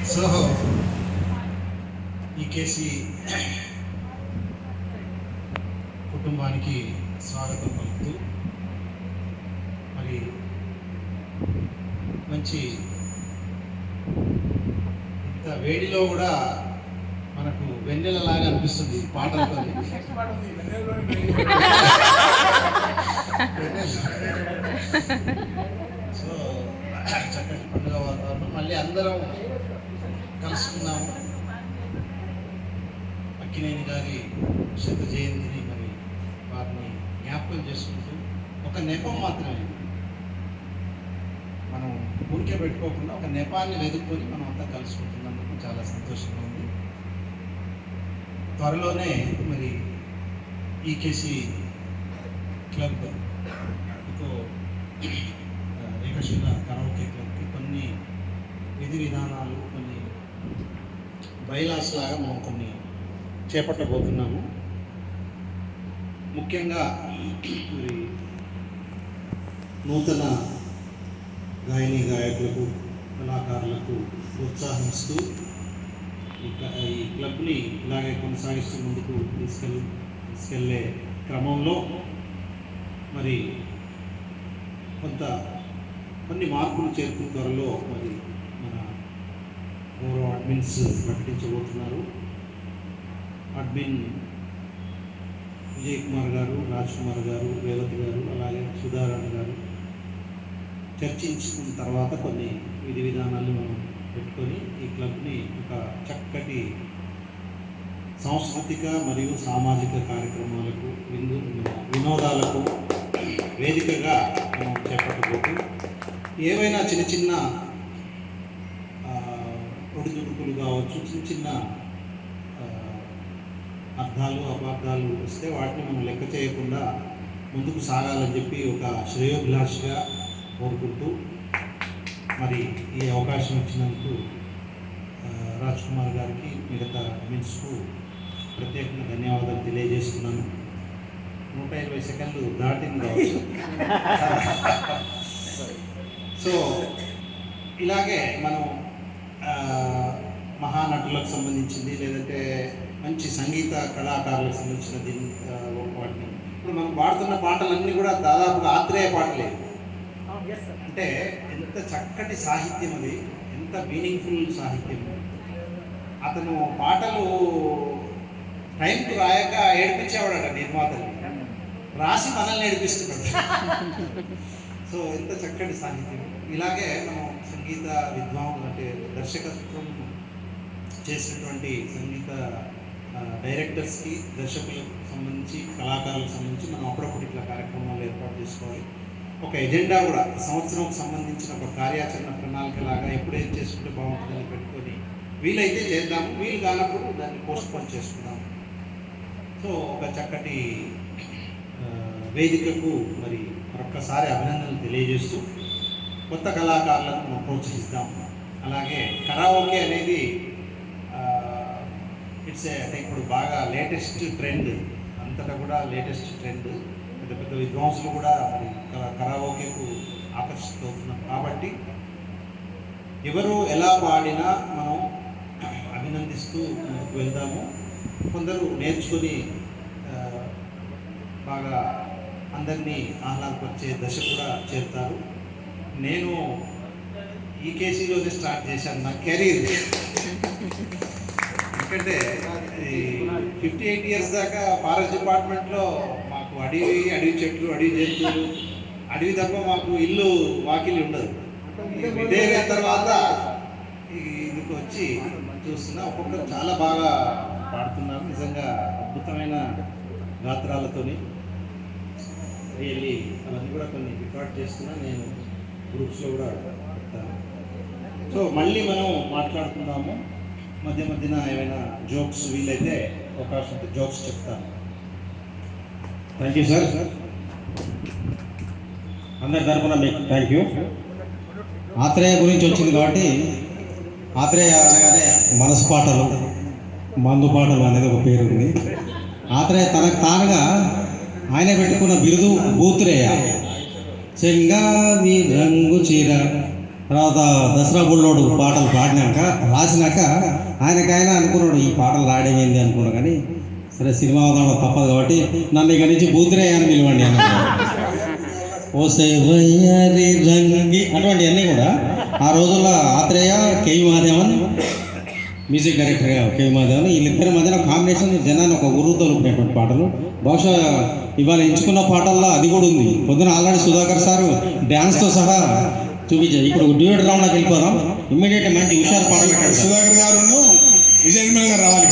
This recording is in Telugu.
సో ఈకేసి కుటుంబానికి స్వాగతం పలుకుతూ మరి మంచి ఇంత వేడిలో కూడా మనకు వెన్నెలలాగా అనిపిస్తుంది పాటలతో. సో చక్కటి పండుగ వాతావరణం, మళ్ళీ అందరం కలుసుకున్నాము. అక్కినేని గారి శత జయంతిని మరి వారిని జ్ఞాపకం చేసుకుంటూ ఒక నెపం మాత్రమే మనం ఊరికే పెట్టుకోకుండా ఒక నెపాన్ని వెతుక్కొని మనం అంతా కలుసుకుంటున్నందుకు చాలా సంతోషంగా ఉంది. త్వరలోనే మరి ఈకేసి క్లబ్తో ఏకశిల కరాోకే క్లబ్కి కొన్ని విధి విధానాలు, కొన్ని బైలాస్ లాగా మనం కొన్ని చేపట్టబోతున్నాము. ముఖ్యంగా మరి నూతన గాయని గాయకులకు, కళాకారులకు ప్రోత్సాహిస్తూ ఈ క్లబ్ని ఇలాగే కొనసాగిస్తూ ముందుకు తీసుకెళ్ళే క్రమంలో మరి కొన్ని మార్పులు చేర్పుల త్వరలో మరి మన గౌరవ అడ్మిన్స్ ప్రకటించబోతున్నారు. అడ్మిన్ విజయ్ కుమార్ గారు, రాజ్ కుమార్ గారు, రేవతి గారు, అలాగే సుధారాణి గారు చర్చించుకున్న తర్వాత కొన్ని విధి విధానాలు మనం పెట్టుకొని ఈ క్లబ్ని ఒక చక్కటి సాంస్కృతిక మరియు సామాజిక కార్యక్రమాలకు, వినోదాలకు వేదికగా మనం చేపట్టబోతూ ఏవైనా చిన్న చిన్న ఒడిదుడుకులు కావచ్చు, చిన్న చిన్న అర్థాలు అపార్థాలు వస్తే వాటిని మనం లెక్క చేయకుండా ముందుకు సాగాలని చెప్పి ఒక శ్రేయోభిలాషిగా కోరుకుంటూ మరి ఈ అవకాశం ఇచ్చినందుకు రాజ్ కుమార్ గారికి, మిగతా అడ్మిన్స్కు ప్రత్యేకంగా ధన్యవాదాలు తెలియజేస్తున్నాను. 120 సెకండ్లు దాటింది కావచ్చు. సో ఇలాగే మనం మహానటులకు సంబంధించింది, లేదంటే మంచి సంగీత కళాకారులకు సంబంధించిన వాటిని ఇప్పుడు మనం పాడుతున్న పాటలన్నీ కూడా దాదాపుగా ఆత్రేయ పాటలే. అంటే ఎంత చక్కటి సాహిత్యం అది, ఎంత మీనింగ్ఫుల్ సాహిత్యం. అతను పాటలు టైంకు రాయక ఏడిపించేవాడట నిర్మాతలు, రాసి మనల్ని ఏడిపిస్తున్నాడు. సో ఎంత చక్కటి సాహిత్యం. ఇలాగే మనం సంగీత విద్వాంసులు, అంటే దర్శకత్వం చేసినటువంటి సంగీత డైరెక్టర్స్కి, దర్శకులకు సంబంధించి, కళాకారులకు సంబంధించి మనం అప్పుడప్పుడు ఇట్లా కార్యక్రమాలు ఏర్పాటు చేసుకోవాలి. ఒక ఎజెండా కూడా, సంవత్సరంకి సంబంధించిన ఒక కార్యాచరణ ప్రణాళికలాగా ఎప్పుడేం చేసుకుంటే బాగుంటుందని పెట్టుకొని వీలైతే చేద్దాము, వీలు కానప్పుడు దాన్ని పోస్ట్పోన్ చేసుకుందాము. సో ఒక చక్కటి వేదికకు మరి మరొక్కసారి అభినందనలు తెలియజేస్తూ కొత్త కళాకారులను మనం ప్రోత్సహిస్తాం. అలాగే కరాఓకే అనేది అంటే ఇప్పుడు బాగా లేటెస్ట్ ట్రెండ్, అంతటా కూడా లేటెస్ట్ ట్రెండ్. పెద్ద పెద్ద విద్వాంసులు కూడా మరి కరాఓకేకు ఆకర్షితులవుతున్నాం. కాబట్టి ఎవరు ఎలా పాడినా మనం అభినందిస్తూ ముందుకు వెళ్దాము. కొందరు నేర్చుకొని బాగా అందరినీ ఆహ్లాదపరిచే దశ కూడా చేరుతారు. నేను ఈకేసీలోనే స్టార్ట్ చేశాను నా కెరీర్. ఎందుకంటే 58 ఇయర్స్ దాకా ఫారెస్ట్ డిపార్ట్మెంట్లో మాకు అడవి చెట్లు, అడవి జంతువులు, అడవి తప్ప మాకు ఇల్లు వాకిలి ఉండదు. విదేశీ తర్వాత ఇదికి వచ్చి చూస్తున్నా, ఒక్కొక్కరు చాలా బాగా పాడుతున్నారు. నిజంగా అద్భుతమైన గాత్రాలతోని రియల్లీ అవన్నీ కూడా కొన్ని రికార్డ్ చేస్తున్నా, నేను గ్రూప్స్లో కూడా పెడతాను. సో మళ్ళీ మనం మాట్లాడుకుందాము. మధ్య మధ్యన ఏమైనా జోక్స్ వీలైతే అవకాశం ఉంటే జోక్స్ చెప్తాను. Thank you sir. అందరి తరఫున మీకు థ్యాంక్ యూ. ఆత్రేయ గురించి వచ్చింది కాబట్టి ఆత్రేయ అనగానే మనసు పాటలు, మందు పాటలు అనేది ఒక పేరు ఉంది. ఆత్రేయ తనకు తానుగా ఆయన పెట్టుకున్న బిరుదు బూత్రేయ. చెంగావి రంగు చీర తర్వాత దసరా బుల్లోడు పాటలు పాడినాక రాసినాక ఆయన అనుకున్నాడు ఈ పాటలు రాయడం అనుకున్నాడు. కానీ సరే సినిమా అవడం తప్పదు కాబట్టి నన్ను ఇక్కడి నుంచి బూద్రే అని పిలవండి అన్నాడు. ఓసే వయ్యారి రంగి అటువంటివన్నీ కూడా ఆ రోజుల్లో ఆత్రేయ కేవి మాధవన్ మ్యూజిక్ డైరెక్టర్గా కేవి మాధవన్ వీళ్ళిద్దరి మధ్యన కాంబినేషన్ జనాన్ని ఒక ఉర్రుతో ఉన్నటువంటి పాటలు. బహుశా ఇవాళ ఎంచుకున్న పాటల్లో అది కూడా ఉంది. పొద్దున ఆల్రెడీ సుధాకర్ సారు డ్యాన్స్తో సహా చూపించారు. ఇప్పుడు డ్యూయట్ రౌండ్లోకి వెళ్ళిపోదాం. ఇమ్మీడియట్ మంచి హుషారు పాట పెట్టారు. సుధాకర్ గారు విజయ్ గారు రావాలి.